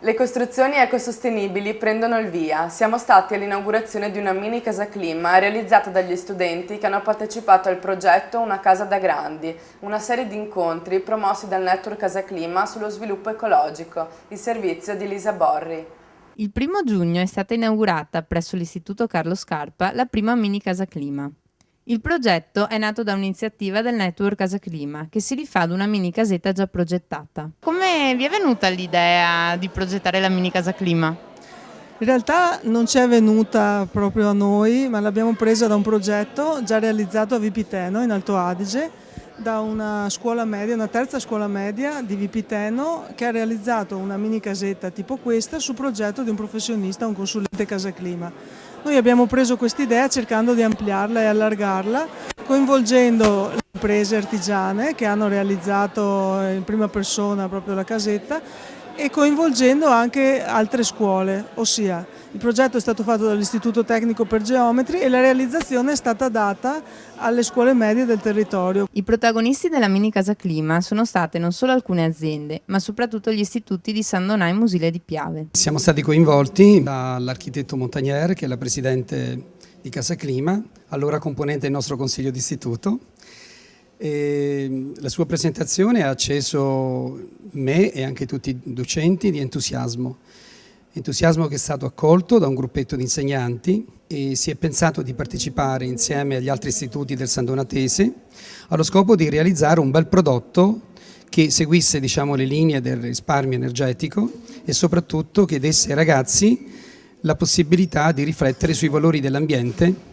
Le costruzioni ecosostenibili prendono il via. Siamo stati all'inaugurazione di una mini casa clima realizzata dagli studenti che hanno partecipato al progetto Una casa da grandi, una serie di incontri promossi dal network Casa Clima sullo sviluppo ecologico, il servizio di Lisa Borri. Il 1° giugno è stata inaugurata presso l'Istituto Carlo Scarpa la prima mini casa clima. Il progetto è nato da un'iniziativa del network Casa Clima che si rifà ad una mini casetta già progettata. Come vi è venuta l'idea di progettare la mini casa clima? In realtà non ci è venuta proprio a noi, ma l'abbiamo presa da un progetto già realizzato a Vipiteno, in Alto Adige, da una scuola media, una terza scuola media di Vipiteno, che ha realizzato una mini casetta tipo questa su progetto di un professionista, un consulente Casa Clima. Noi abbiamo preso quest'idea cercando di ampliarla e allargarla, coinvolgendo le imprese artigiane che hanno realizzato in prima persona proprio la casetta e coinvolgendo anche altre scuole, ossia il progetto è stato fatto dall'Istituto Tecnico per Geometri e la realizzazione è stata data alle scuole medie del territorio. I protagonisti della mini casa clima sono state non solo alcune aziende, ma soprattutto gli istituti di San Donà e Musile di Piave. Siamo stati coinvolti dall'architetto Montagnier, che è la presidente di Casa Clima, allora componente del nostro consiglio d'istituto. La sua presentazione ha acceso me e anche tutti i docenti di entusiasmo che è stato accolto da un gruppetto di insegnanti e si è pensato di partecipare insieme agli altri istituti del San Donatese allo scopo di realizzare un bel prodotto che seguisse, diciamo, le linee del risparmio energetico e soprattutto che desse ai ragazzi la possibilità di riflettere sui valori dell'ambiente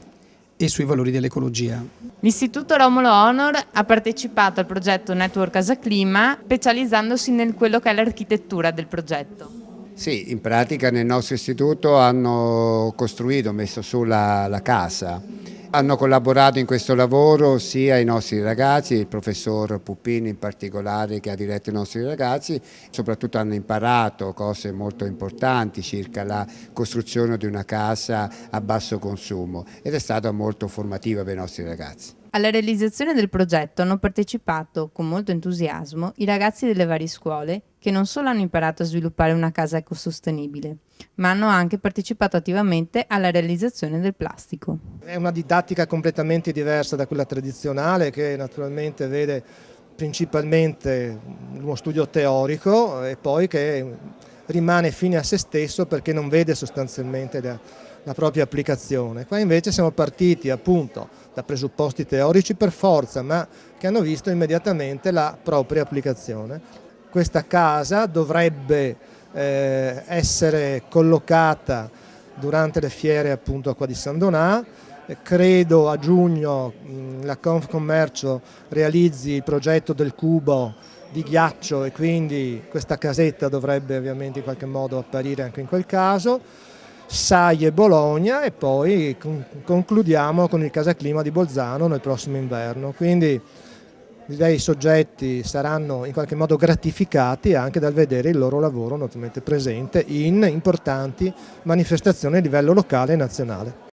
e sui valori dell'ecologia. L'Istituto Romolo Honor ha partecipato al progetto Network Casa Clima specializzandosi in quello che è l'architettura del progetto. Sì, in pratica nel nostro istituto hanno costruito, messo su la casa. Hanno collaborato in questo lavoro sia i nostri ragazzi, il professor Puppini in particolare che ha diretto i nostri ragazzi, soprattutto hanno imparato cose molto importanti circa la costruzione di una casa a basso consumo ed è stata molto formativa per i nostri ragazzi. Alla realizzazione del progetto hanno partecipato con molto entusiasmo i ragazzi delle varie scuole che non solo hanno imparato a sviluppare una casa ecosostenibile, ma hanno anche partecipato attivamente alla realizzazione del plastico. È una didattica completamente diversa da quella tradizionale che naturalmente vede principalmente uno studio teorico e poi che rimane fine a se stesso perché non vede sostanzialmente la propria applicazione. Qua invece siamo partiti appunto da presupposti teorici per forza, ma che hanno visto immediatamente la propria applicazione. Questa casa dovrebbe essere collocata durante le fiere appunto qua di San Donà. Credo a giugno la Confcommercio realizzi il progetto del cubo di ghiaccio e quindi questa casetta dovrebbe ovviamente in qualche modo apparire anche in quel caso. Sai e Bologna e poi concludiamo con il Casa Clima di Bolzano nel prossimo inverno. Quindi direi i soggetti saranno in qualche modo gratificati anche dal vedere il loro lavoro naturalmente presente in importanti manifestazioni a livello locale e nazionale.